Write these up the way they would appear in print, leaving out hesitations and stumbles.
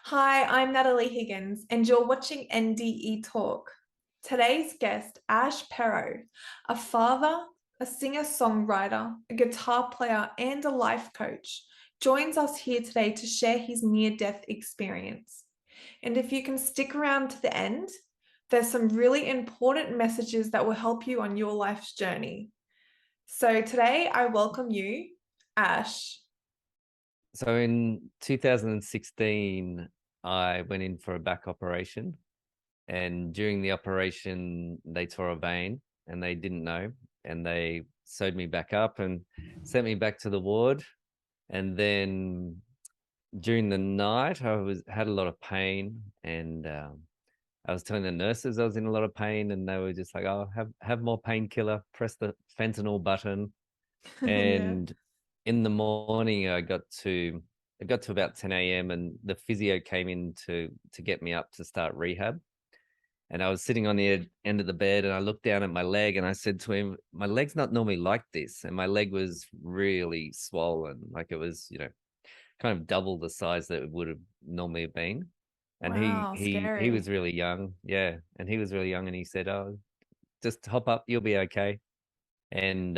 Hi, I'm Natalie Higgins, and you're watching NDE Talk. Today's guest, Ash Perrow, a father, a singer songwriter, a guitar player, and a life coach, joins us here today to share his near death experience. And if you can stick around to the end, there's some really important messages that will help you on your life's journey. So today, I welcome you, Ash. So in 2016, I went in for a back operation, and during the operation, they tore a vein and they didn't know, and they sewed me back up and sent me back to the ward. And then during the night, I had a lot of pain, and I was telling the nurses I was in a lot of pain, and they were just like, "Oh, have more painkiller, press the fentanyl button." Yeah. And in the morning, it got to about 10 a.m. and the physio came in to get me up to start rehab. And I was sitting on the end of the bed, and I looked down at my leg and I said to him, "My leg's not normally like this." And my leg was really swollen, like it was, kind of double the size that it would have normally have been. And he Wow, he he scary. was really young, yeah. And he was really young, and he said, "Oh, just hop up, you'll be okay." And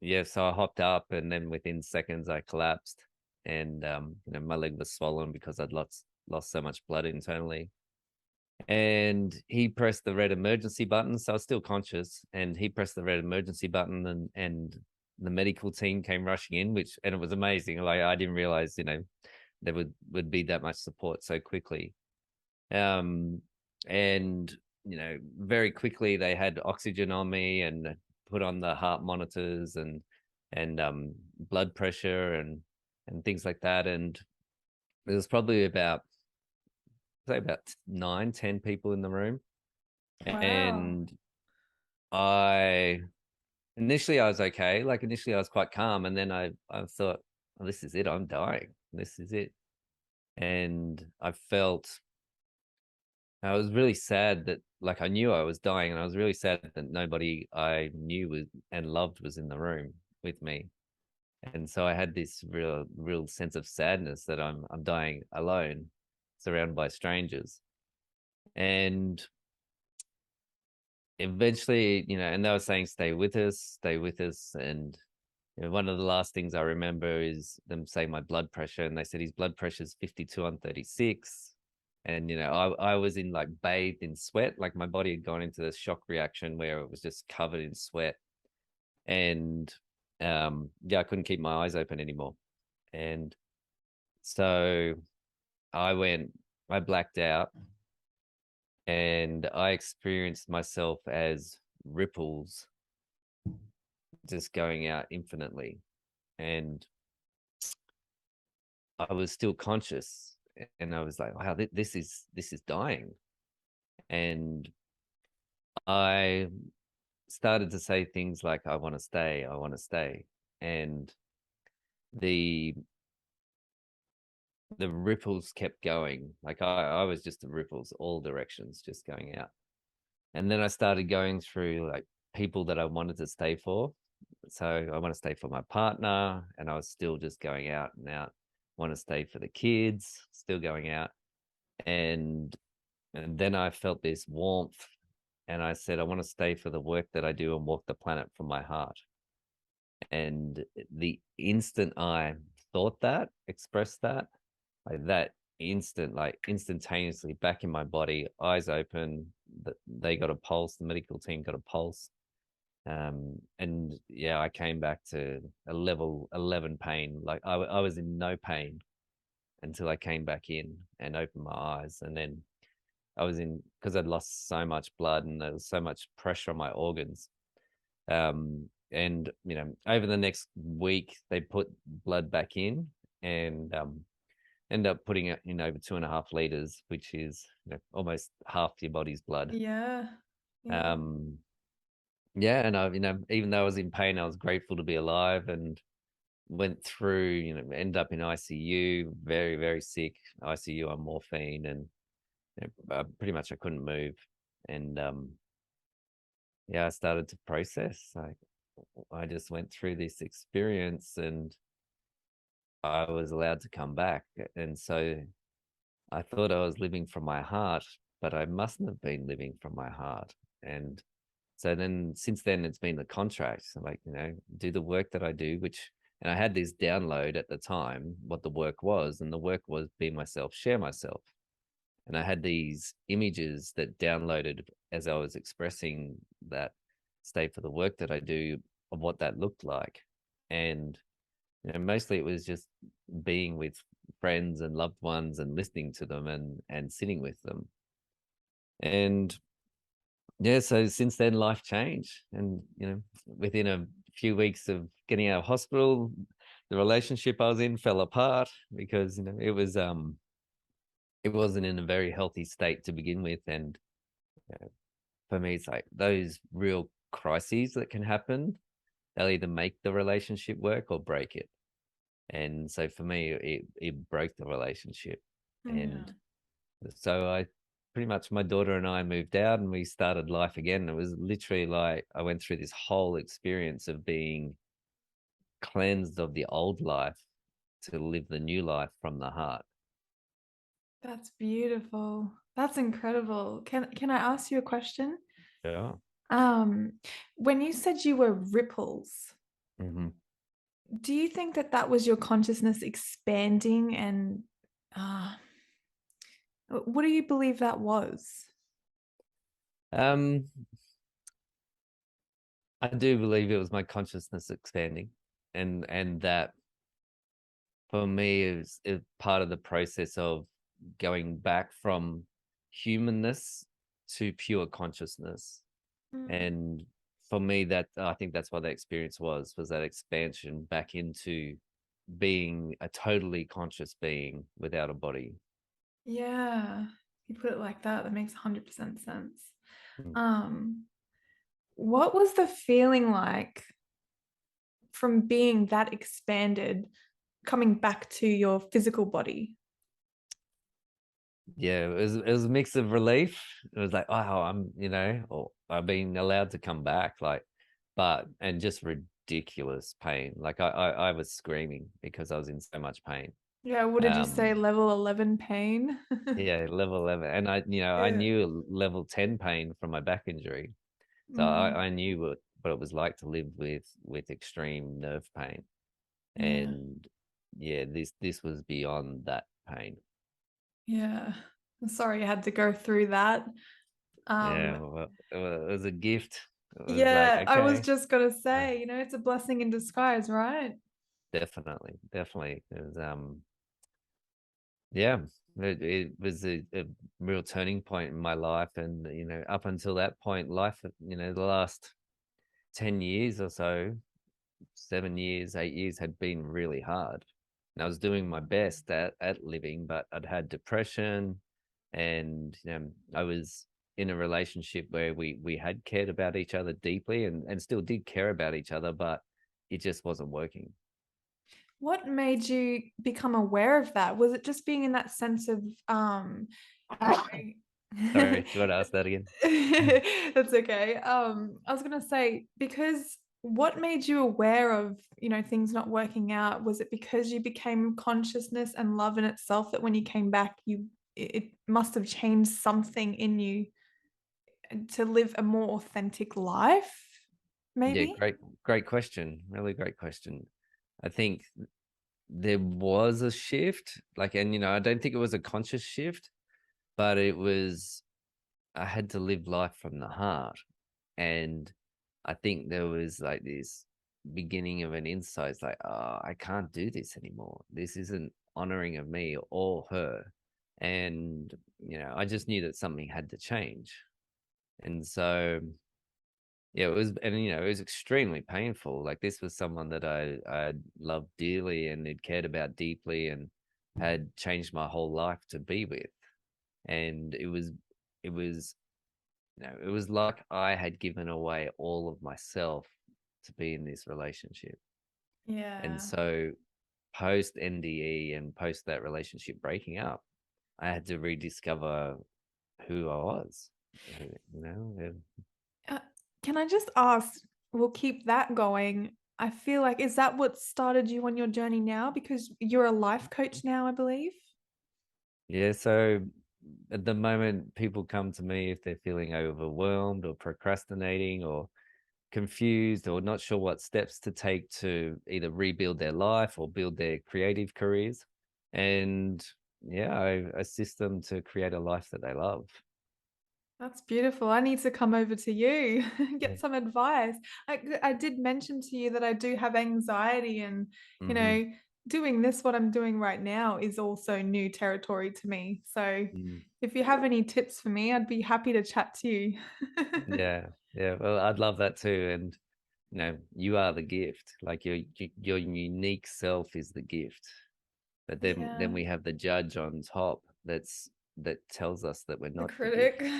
yeah, so I hopped up, and then within seconds I collapsed, and my leg was swollen because I'd lost so much blood internally. And he pressed the red emergency button, so I was still conscious, and he pressed the red emergency button, and the medical team came rushing in, and it was amazing. Like, I didn't realize, there would be that much support so quickly. Um, and very quickly they had oxygen on me and put on the heart monitors and blood pressure and things like that. And there was probably about, say, about 9, 10 people in the room. Wow. And I initially I was okay. Like, initially I was quite calm, and then I thought, oh, this is it. I'm dying. This is it. And I was really sad that, like, I knew I was dying, and I was really sad that nobody I knew and loved was in the room with me. And so I had this real sense of sadness that I'm dying alone, surrounded by strangers. And eventually, and they were saying, "Stay with us, stay with us." And one of the last things I remember is them saying my blood pressure, and they said his blood pressure is 52 on 36. And I was in, like, bathed in sweat, like my body had gone into this shock reaction where it was just covered in sweat. And yeah, I couldn't keep my eyes open anymore. And so I went, I blacked out, and I experienced myself as ripples just going out infinitely. And I was still conscious, and I was like, wow, this is dying. And I started to say things like, I want to stay, I want to stay. And the the ripples kept going. Like, I was just the ripples, all directions, just going out. And then I started going through, like, people that I wanted to stay for. So I want to stay for my partner, and I was still just going out and out. Want to stay for the kids, still going out. And then I felt this warmth, and I said, I want to stay for the work that I do and walk the planet from my heart. And the instant I thought that, expressed that, like that instant, like instantaneously, back in my body, eyes open, that they got a pulse, the medical team got a pulse. And yeah, I came back to a level 11 pain. Like, I was in no pain until I came back in and opened my eyes. And then I was in, because I'd lost so much blood and there was so much pressure on my organs. And over the next week, they put blood back in, and end up putting it in over 2.5 liters, which is, almost half your body's blood. Yeah. Yeah. Um, yeah, and even though I was in pain, I was grateful to be alive, and went through, ended up in ICU, very, very sick, ICU on morphine, and pretty much I couldn't move. And yeah, I started to process. Like, I just went through this experience, and I was allowed to come back. And so I thought I was living from my heart, but I mustn't have been living from my heart. And so then since then it's been the contract. So like, do the work that I do, which and I had this download at the time, what the work was, and the work was be myself, share myself. And I had these images that downloaded as I was expressing that state for the work that I do of what that looked like. And mostly it was just being with friends and loved ones and listening to them and sitting with them. And yeah, so since then life changed. And within a few weeks of getting out of hospital, the relationship I was in fell apart because it wasn't in a very healthy state to begin with. And for me, it's like those real crises that can happen, they'll either make the relationship work or break it. And so for me, it broke the relationship. And Yeah. so I pretty much, my daughter and I moved out and we started life again. It was literally like I went through this whole experience of being cleansed of the old life to live the new life from the heart. That's beautiful. That's incredible. Can I ask you a question? Yeah. Um, when you said you were ripples, Hmm. do you think that that was your consciousness expanding and uh, what do you believe that was? Um, I do believe it was my consciousness expanding, and that for me is part of the process of going back from humanness to pure consciousness. Mm. And for me, that I think that's what the experience was that expansion back into being a totally conscious being without a body. Yeah, you put it like that, that makes 100% sense. Mm. Um, what was the feeling like from being that expanded coming back to your physical body? Yeah, it was a mix of relief. It was like, oh, or I've been allowed to come back, like, but and just ridiculous pain. Like I was screaming because I was in so much pain. Yeah, what did you say? Um, Level 11 pain? yeah, level 11, and I Yeah. knew level 10 pain from my back injury, so Mm, I knew what it was like to live with extreme nerve pain. yeah. And yeah, this was beyond that pain. Yeah. I'm sorry you had to go through that. Yeah, Um, well, it was a gift. It was like, yeah, I was okay, just gonna uh, say, it's a blessing in disguise, right? definitely. It was yeah, it was a real turning point in my life. And up until that point, life, the last 10 years or so, 7 years, 8 years had been really hard. And I was doing my best at living, but I'd had depression. And I was in a relationship where we had cared about each other deeply and still did care about each other, but it just wasn't working. What made you become aware of that? Was it just being in that sense of you Sorry, know- do you want to ask that again? That's okay. I was gonna say, because what made you aware of, things not working out? Was it because you became consciousness and love in itself that when you came back, it must have changed something in you to live a more authentic life, Yeah, maybe? great question. Really great question. I think there was a shift, like, and I don't think it was a conscious shift, but it was, I had to live life from the heart. And I think there was like this beginning of an insight. It's like, oh, I can't do this anymore. This isn't honoring of me or her. And, I just knew that something had to change. And so, yeah, it was, and, it was extremely painful. Like, this was someone that I loved dearly and had cared about deeply and had changed my whole life to be with. And it was it was like I had given away all of myself to be in this relationship. And Yeah. so post NDE and post that relationship breaking up, I had to rediscover who I was. You know, Uh, can I just ask, we'll keep that going. I feel like, is that what started you on your journey now? Because you're a life coach now, I believe. Yeah, so at the moment, people come to me if they're feeling overwhelmed or procrastinating or confused or not sure what steps to take to either rebuild their life or build their creative careers. And yeah, I assist them to create a life that they love. That's beautiful. I need to come over to you, Yeah. get some advice. I did mention to you that I do have anxiety and, you Mm-hmm. know, doing this, what I'm doing right now is also new territory to me. So Mm. if you have any tips for me, I'd be happy to chat to you. Yeah, yeah. Well, I'd love that too. And you are the gift. Like your unique self is the gift. But then Yeah, we have the judge on top that tells us that we're the not the critic. gift.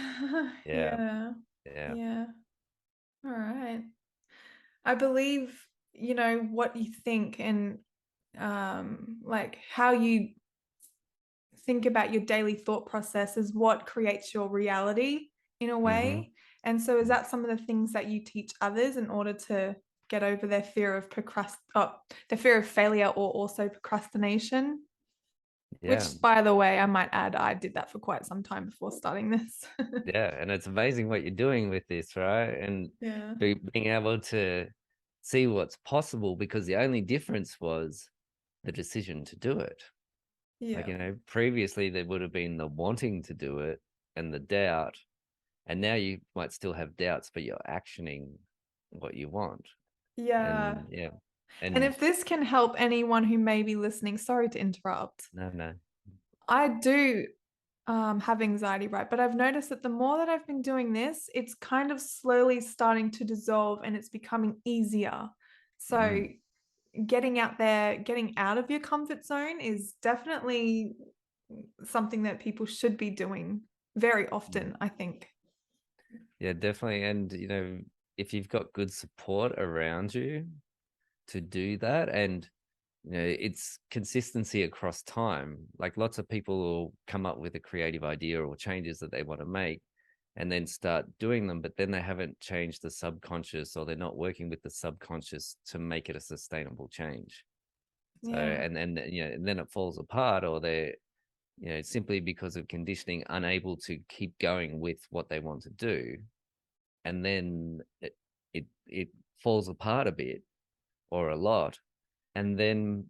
Yeah, Yeah, yeah. yeah. All right. I believe, what you think and like how you think about your daily thought process is what creates your reality in a Mm-hmm. way. And so is that some of the things that you teach others in order to get over their fear of failure or also procrastination? Yeah, Which, by the way, I might add, I did that for quite some time before starting this. yeah. And it's amazing what you're doing with this, right? And Yeah. being able to see what's possible because the only difference was the decision to do it. Like, Yeah. previously there would have been the wanting to do it and the doubt. And now you might still have doubts, but you're actioning what you want. Yeah. And yeah. And And if this can help anyone who may be listening, sorry to interrupt. no, no. I do have anxiety, right? But I've noticed that the more that I've been doing this, it's kind of slowly starting to dissolve and it's becoming easier. So Mm, getting out there, getting out of your comfort zone is definitely something that people should be doing very mm. often, I think. Yeah, definitely. And if you've got good support around you to do that, and it's consistency across time. Like lots of people will come up with a creative idea or changes that they want to make and then start doing them, but then they haven't changed the subconscious or they're not working with the subconscious to make it a sustainable change. So Yeah. and then it falls apart, or they're simply because of conditioning unable to keep going with what they want to do, and then it falls apart a bit or a lot, and then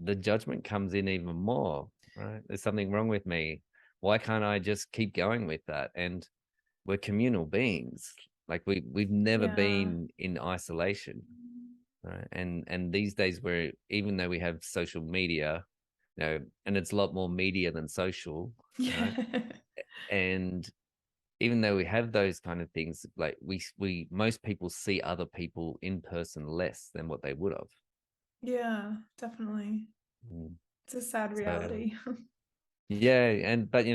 the judgment comes in even more. Right, there's something wrong with me. Why can't I just keep going with that? And we're communal beings. Like we've never Yeah. been in isolation, right? And these days, where even though we have social media, and it's a lot more media than social, right? Yeah. And even though we have those kind of things, like we most people see other people in person less than what they would have. Yeah, definitely. Mm. It's a sad So reality. yeah, but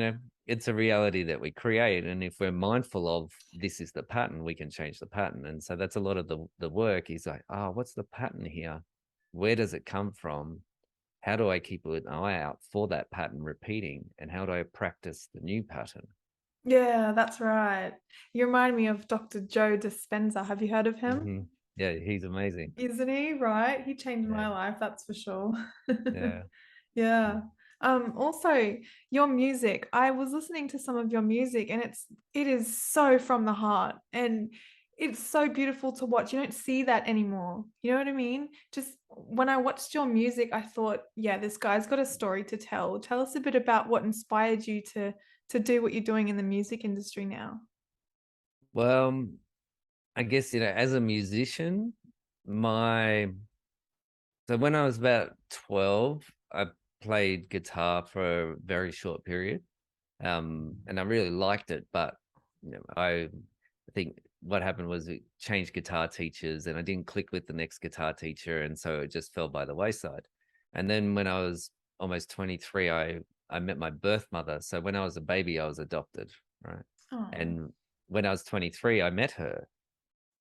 it's a reality that we create, and if we're mindful of this is the pattern, we can change the pattern. And so that's a lot of the work is like, what's the pattern here? Where does it come from? How do I keep an eye out for that pattern repeating? And how do I practice the new pattern? Yeah, that's right. You remind me of Dr. Joe Dispenza. Have you heard of him? Hmm. Yeah, he's amazing. Isn't he? Right? He changed Yeah, my life, that's for sure. yeah. Yeah. Also your music. I was listening to some of your music and it is so from the heart and it's so beautiful to watch. You don't see that anymore. You know what I mean? Just when I watched your music, I thought, yeah, this guy's got a story to tell. Tell us a bit about what inspired you to do what you're doing in the music industry now. Well, I guess as a musician, my so when I was about 12, I played guitar for a very short period. And I really liked it, but I think what happened was it changed guitar teachers, and I didn't click with the next guitar teacher, and so it just fell by the wayside. And then when I was almost 23, I met my birth mother. So when I was a baby, I was adopted, right? Oh, And when I was 23, I met her,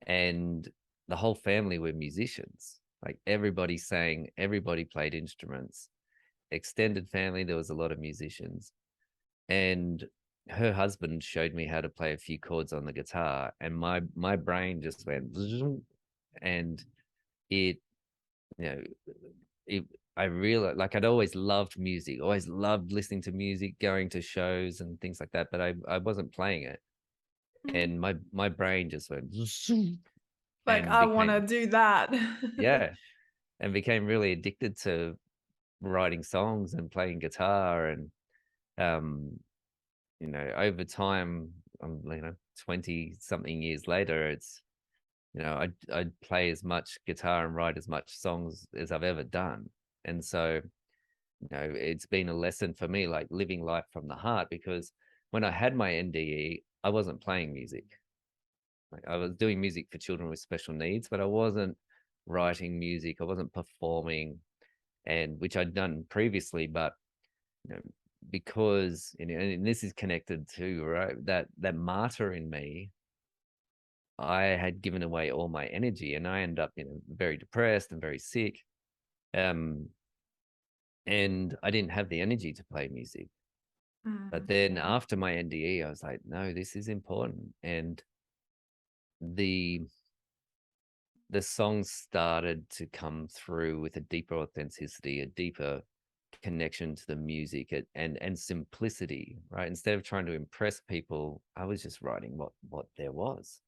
and the whole family were musicians. Like everybody sang, everybody played instruments. Extended family, there was a lot of musicians, and her husband showed me how to play a few chords on the guitar, and my brain just went, and it you know it I really like, I'd always loved music, always loved listening to music, going to shows and things like that, but I wasn't playing it. Mm. And my brain just went Like, and I want to became, do that. yeah, and became really addicted to writing songs and playing guitar. And um over time, 20 something years later, it's, I'd play as much guitar and write as much songs as I've ever done. And so, it's been a lesson for me, like living life from the heart, because when I had my NDE, I wasn't playing music. Like, I was doing music for children with special needs, but I wasn't writing music, I wasn't performing, and which I'd done previously. But you know, because, and this is connected to, right, that martyr in me, I had given away all my energy, and I ended up, very depressed and very sick. Um, and I didn't have the energy to play music. But then Yeah. after my NDE, I was like, no, this is important. And the the songs started to come through with a deeper authenticity, a deeper connection to the music, and simplicity, right? Instead of trying to impress people, I was just writing what there was.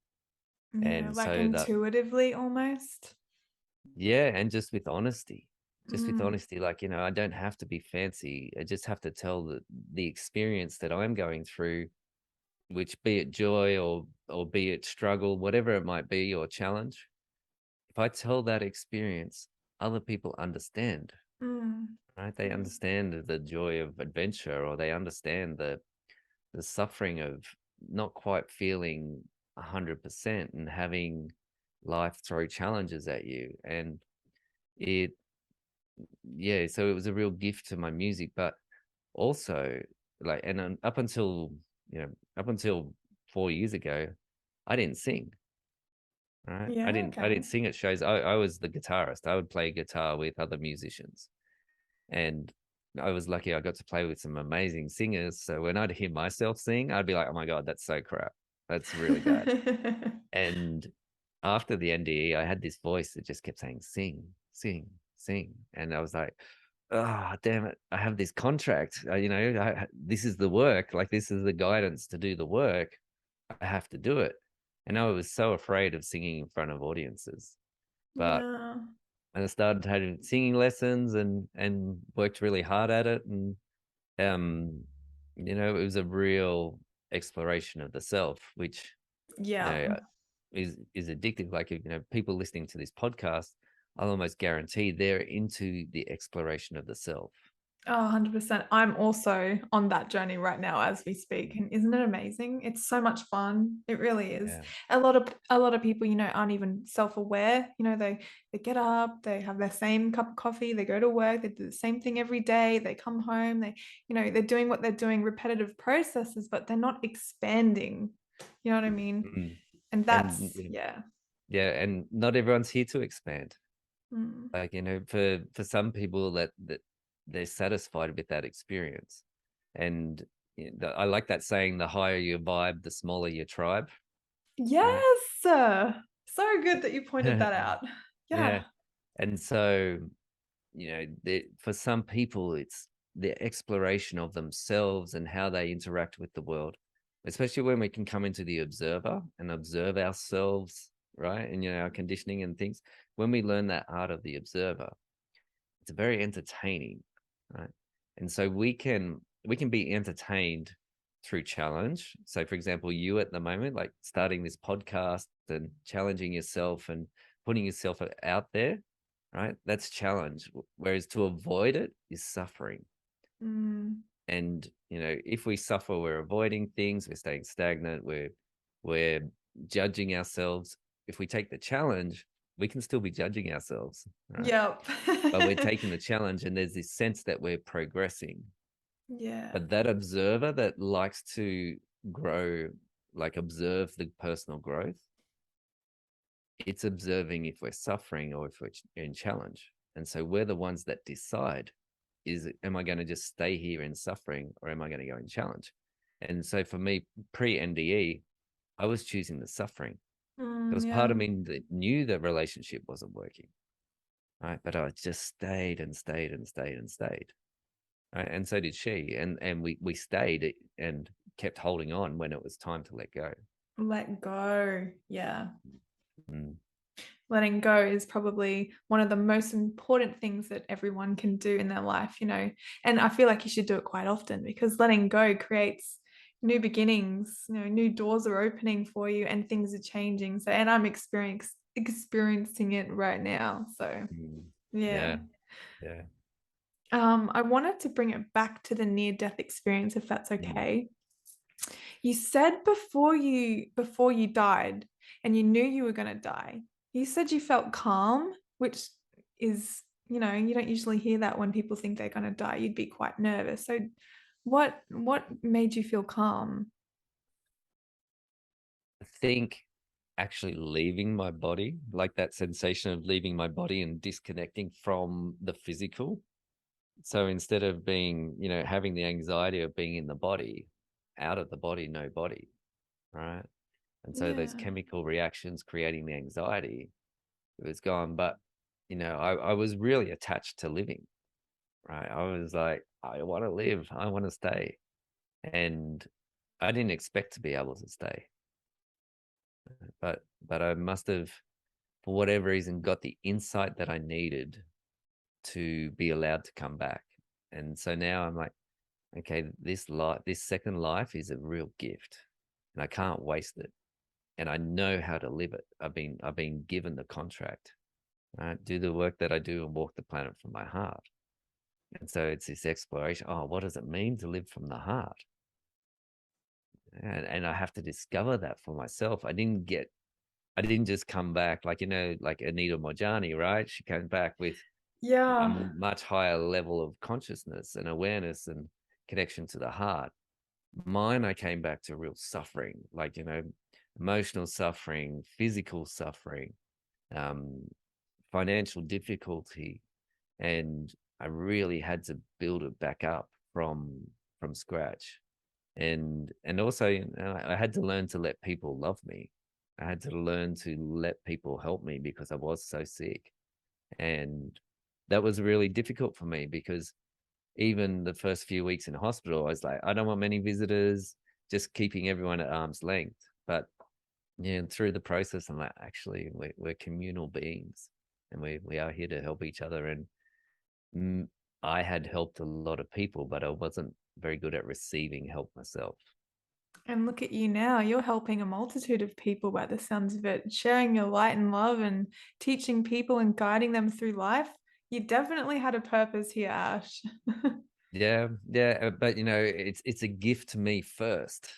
Yeah, And like so that, intuitively almost. yeah, and just with honesty. Just with Mm. honesty, like, I don't have to be fancy. I just have to tell the experience that I'm going through, which, be it joy or be it struggle, whatever it might be, or challenge. If I tell that experience, other people understand, Mm. right? They Mm. understand the joy of adventure, or they understand the suffering of not quite feeling 100% and having life throw challenges at you. And it, yeah, so it was a real gift to my music. But also, like, and up until 4 years ago, I didn't sing. Right, I Yeah, didn't I okay. didn't sing at shows. I was the guitarist. I would play guitar with other musicians, and I was lucky I got to play with some amazing singers. So when I'd hear myself sing, I'd be like, oh my God, that's so crap, that's really bad. And after the NDE, I had this voice that just kept saying, sing, sing, sing. And I was like, oh, damn it. I have this contract. This is the work. Like, this is the guidance to do the work. I have to do it. And I was so afraid of singing in front of audiences. But Yeah. I started having singing lessons and worked really hard at it. And, um, it was a real exploration of the self, which, you Yeah. know, is addictive. Like, people listening to this podcast, I'll almost guarantee they're into the exploration of the self. Oh, 100%. I'm also on that journey right now as we speak. And isn't it amazing? It's so much fun. It really is. Yeah. A lot of people, aren't even self-aware. They get up, they have their same cup of coffee, they go to work, they do the same thing every day, they come home, they're doing what they're doing, repetitive processes, but they're not expanding. You know what I mean? Mm. And And that's yeah. yeah, and not everyone's here to expand. Mm. Like, for some people, that they're satisfied with that experience. And I like that saying, the higher your vibe, the smaller your tribe, right? Yes. So good that you pointed that out. Yeah. Yeah. And so, for some people, it's the exploration of themselves and how they interact with the world, especially when we can come into the observer and observe ourselves, right? And, our conditioning and things. When we learn that art of the observer, it's very entertaining, right? And so we can be entertained through challenge. So, for example, you at the moment, like starting this podcast and challenging yourself and putting yourself out there, right? That's challenge. Whereas to avoid it is suffering. Mm. And, if we suffer, we're avoiding things, we're staying stagnant, we're judging ourselves. If we take the challenge, we can still be judging ourselves, right? Yep. But we're taking the challenge, and there's this sense that we're progressing. Yeah. But that observer that likes to grow, like observe the personal growth, it's observing if we're suffering or if we're in challenge. And so we're the ones that decide, am I going to just stay here in suffering, or am I going to go in challenge? And so for me, pre NDE, I was choosing the suffering. There was part Yeah. of me that knew the relationship wasn't working. right? But I just stayed and stayed and stayed and stayed, right? And so did she, and we stayed and kept holding on when it was time to let go. Let go. Yeah. Mm, Letting go is probably one of the most important things that everyone can do in their life, and I feel like you should do it quite often because letting go creates new beginnings, new doors are opening for you and things are changing. So, and I'm experiencing it right now. So, mm. yeah. Yeah, yeah. I wanted to bring it back to the near death experience, if that's Mm. okay. You said before you died and you knew you were going to die, you said you felt calm, which is, you don't usually hear that when people think they're going to die. You'd be quite nervous. So what made you feel calm? I think actually leaving my body, like that sensation of leaving my body and disconnecting from the physical. So instead of being, having the anxiety of being in the body, out of the body, no body, right? And so those Yeah. chemical reactions creating the anxiety, it was gone. But, I was really attached to living, right? I was like, I want to live, I want to stay. And I didn't expect to be able to stay. But I must have, for whatever reason, got the insight that I needed to be allowed to come back. And so now I'm like, okay, this second life is a real gift, and I can't waste it. And I know how to live it. I've been given the contract. Right? Do the work that I do and walk the planet from my heart. And so it's this exploration. Oh, what does it mean to live from the heart? And I have to discover that for myself. I didn't just come back like, like Anita Mojani, right? She came back with a Yeah. much higher level of consciousness and awareness and connection to the heart. Mine, I came back to real suffering, like, emotional suffering, physical suffering, um, financial difficulty. And I really had to build it back up from scratch. And also, I had to learn to let people love me. I had to learn to let people help me because I was so sick. And that was really difficult for me because even the first few weeks in hospital, I was like, I don't want many visitors, just keeping everyone at arm's length. But yeah, through the process, I'm like, actually, we're communal beings, and we are here to help each other. And mm, I had helped a lot of people, but I wasn't very good at receiving help myself. And look at you now. You're helping a multitude of people by the sounds of it, sharing your light and love and teaching people and guiding them through life. You definitely had a purpose here, Ash. Yeah, yeah, but it's a gift to me first.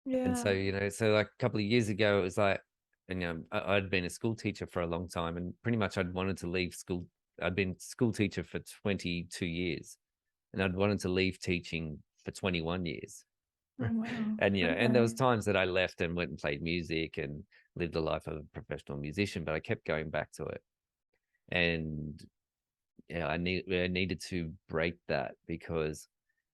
And so, Yeah. so like a couple of years ago, it was like, and I'd been a school teacher for a long time, and pretty much I'd wanted to leave school. I'd been school teacher for 22 years, and I'd wanted to leave teaching for 21 years. Oh, wow. And there was Okay. times that I left and went and played music and lived the life of a professional musician, but I kept going back to it. And yeah, I needed to break that because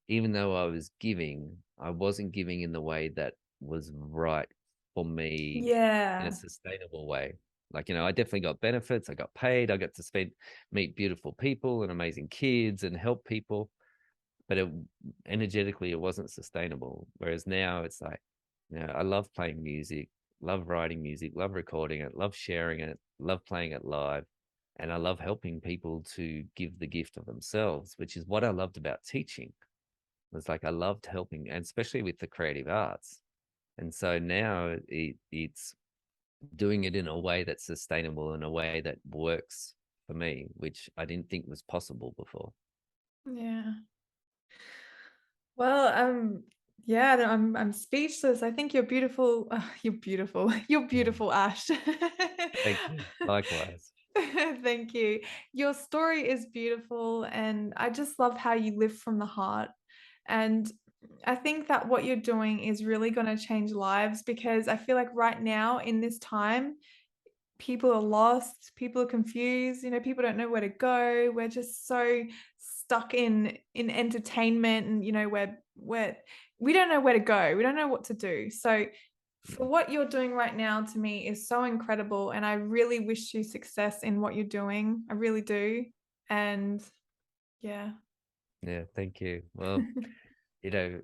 even though I was giving, I wasn't giving in the way that was right for me in a Yeah. sustainable way. Like, I definitely got benefits. I got paid. I got to meet beautiful people and amazing kids and help people, but energetically, it wasn't sustainable. Whereas now it's like, I love playing music, love writing music, love recording it, love sharing it, love playing it live. And I love helping people to give the gift of themselves, which is what I loved about teaching. It's like I loved helping, and especially with the creative arts. And so now it's doing it in a way that's sustainable, in a way that works for me, which I didn't think was possible before. Yeah. Well, yeah, no, I'm speechless. I think you're beautiful. You're beautiful. You're Mm. beautiful, Ash. Thank you. Likewise. Thank you. Your story is beautiful, and I just love how you live from the heart. And I think that what you're doing is really going to change lives because I feel like right now in this time, people are lost, people are confused, people don't know where to go. We're just so stuck in entertainment and we don't know where to go. We don't know what to do. So for what you're doing right now to me is so incredible. And I really wish you success in what you're doing. I really do. And yeah. Yeah, thank you. Well, you know,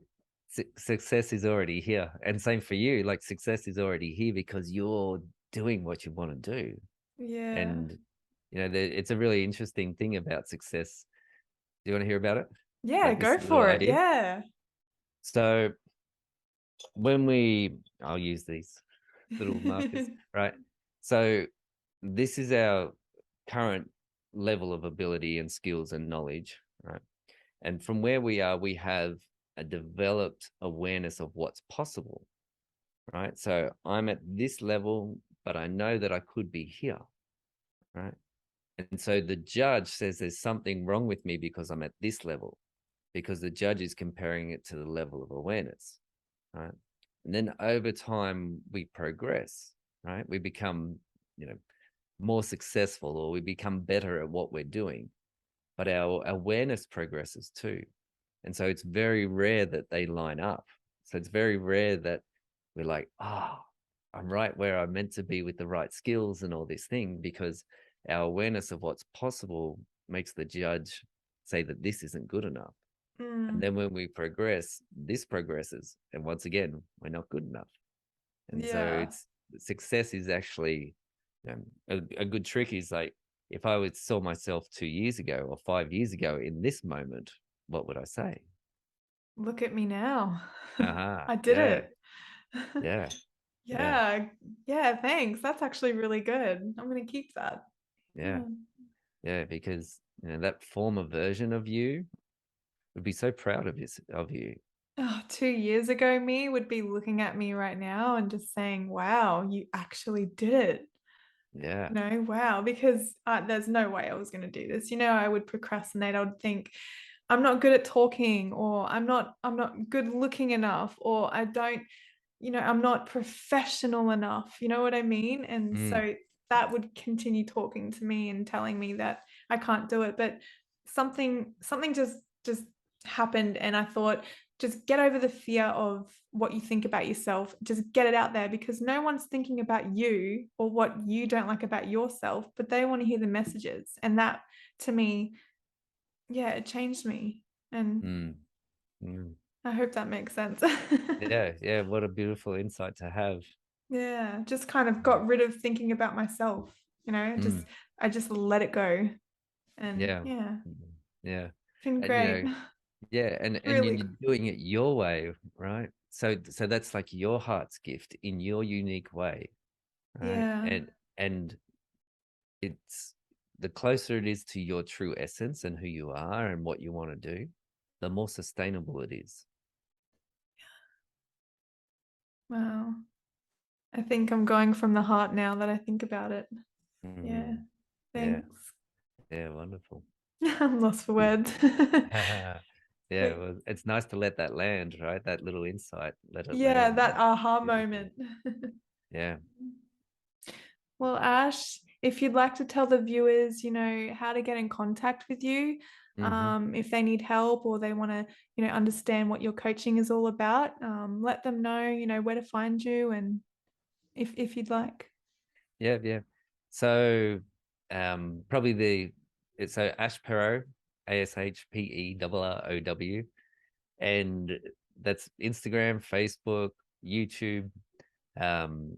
success is already here, and same for you. Like success is already here because you're doing what you want to do, Yeah. and it's a really interesting thing about success. Do you want to hear about it? Yeah, Like this go little for it. idea. Yeah. So I'll use these little markers, right? So this is our current level of ability and skills and knowledge, right? And from where we are, we have a developed awareness of what's possible, right? So I'm at this level, but I know that I could be here, right? And so the judge says there's something wrong with me because I'm at this level, because the judge is comparing it to the level of awareness, right? And then over time, we progress, right? We become, you know, more successful, or we become better at what we're doing, but our awareness progresses too. And so it's very rare that they line up. So it's very rare that we're like, I'm right where I'm meant to be with the right skills and all this thing, because our awareness of what's possible makes the judge say that this isn't good enough. And Mm, then when we progress, this progresses. And once again, we're not good enough. And so yeah. it's success is actually a good trick is like, if I would saw myself 2 years ago or 5 years ago in this moment, what would I say? Look at me now. Aha, I did yeah, it. yeah, yeah, Yeah. Yeah, thanks. That's actually really good. I'm going to keep that. yeah, Yeah. yeah, because that former version of you would be so proud of you. Oh, 2 years ago, me would be looking at me right now and just saying, wow, you actually did it. Yeah. Wow, because there's no way I was going to do this. I would procrastinate. I would think I'm not good at talking, or I'm not good looking enough, or I don't, I'm not professional enough. You know what I mean? And Mm, so that would continue talking to me and telling me that I can't do it. But something just happened, and I thought, just get over the fear of what you think about yourself. Just get it out there, because no one's thinking about you or what you don't like about yourself, but they want to hear the messages. And that, to me, yeah, it changed me. And mm, mm. I hope that makes sense. Yeah, yeah. What a beautiful insight to have. Yeah, just kind of got rid of thinking about myself, just Mm, I just let it go. And yeah, yeah, yeah. it's been And great. yeah, and Really, you're doing it your way, right? So that's like your heart's gift in your unique way, right? yeah. And it's the closer it is to your true essence and who you are and what you want to do, the more sustainable it is. Wow. I think I'm going from the heart now that I think about it. Yeah, Mm, yeah, thanks. yeah, wonderful. I'm lost for words. Yeah, But well, it's nice to let that land, right? That little insight, let it yeah, land. that aha Beautiful. moment. Yeah. Well, Ash, if you'd like to tell the viewers, how to get in contact with you, Hmm. if they need help or they want to, understand what your coaching is all about, let them know, where to find you, and if you'd like. Yeah, yeah. So probably it's so Ash Perrow, ASHPERROW, and that's Instagram, Facebook, YouTube. Um,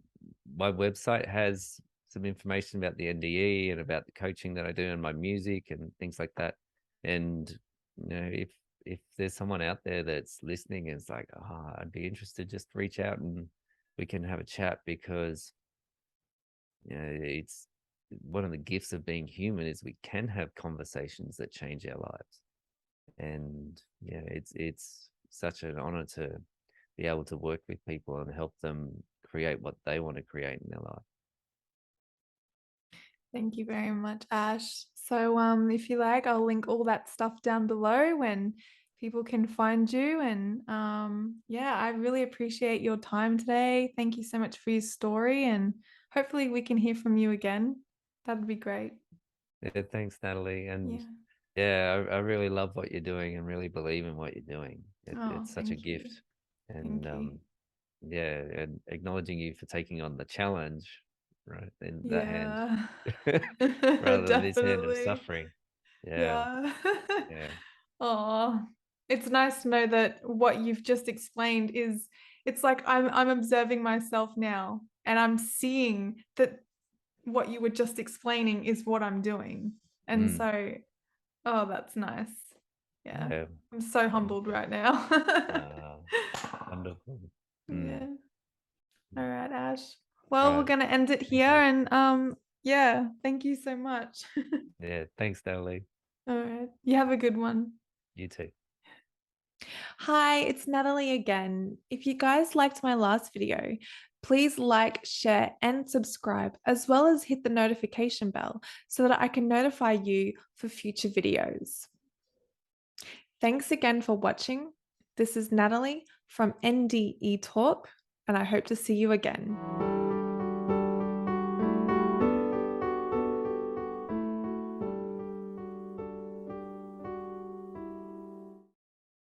my website has some information about the NDE and about the coaching that I do and my music and things like that. And if there's someone out there that's listening and it's like, I'd be interested, just reach out and we can have a chat, because it's one of the gifts of being human is we can have conversations that change our lives. And yeah, it's such an honor to be able to work with people and help them create what they want to create in their life. Thank you very much, Ash. So, if you like, I'll link all that stuff down below when people can find you. And yeah, I really appreciate your time today. Thank you so much for your story, and hopefully we can hear from you again. That'd be great. Yeah, thanks, Natalie. And Yeah. yeah, I really love what you're doing and really believe in what you're doing. Oh, It's such a thank you. gift. And Thank you. yeah, and acknowledging you for taking on the challenge, right? In that hand, Yeah. rather than this hand of Definitely. suffering. Yeah, Yeah. yeah. Oh, it's nice to know that what you've just explained is it's like I'm observing myself now and I'm seeing that what you were just explaining is what I'm doing. And Mm, so, oh, that's nice. Yeah. yeah, I'm so humbled wonderful. right now. Uh, wonderful. Mm, Yeah. All right, Ash. Well, we're right. gonna end it Thank here you. and yeah, thank you so much. Yeah, thanks, Natalie. All right. You have a good one. You too. Hi, it's Natalie again. If you guys liked my last video, please like, share, and subscribe, as well as hit the notification bell so that I can notify you for future videos. Thanks again for watching. This is Natalie from NDE Talk, and I hope to see you again.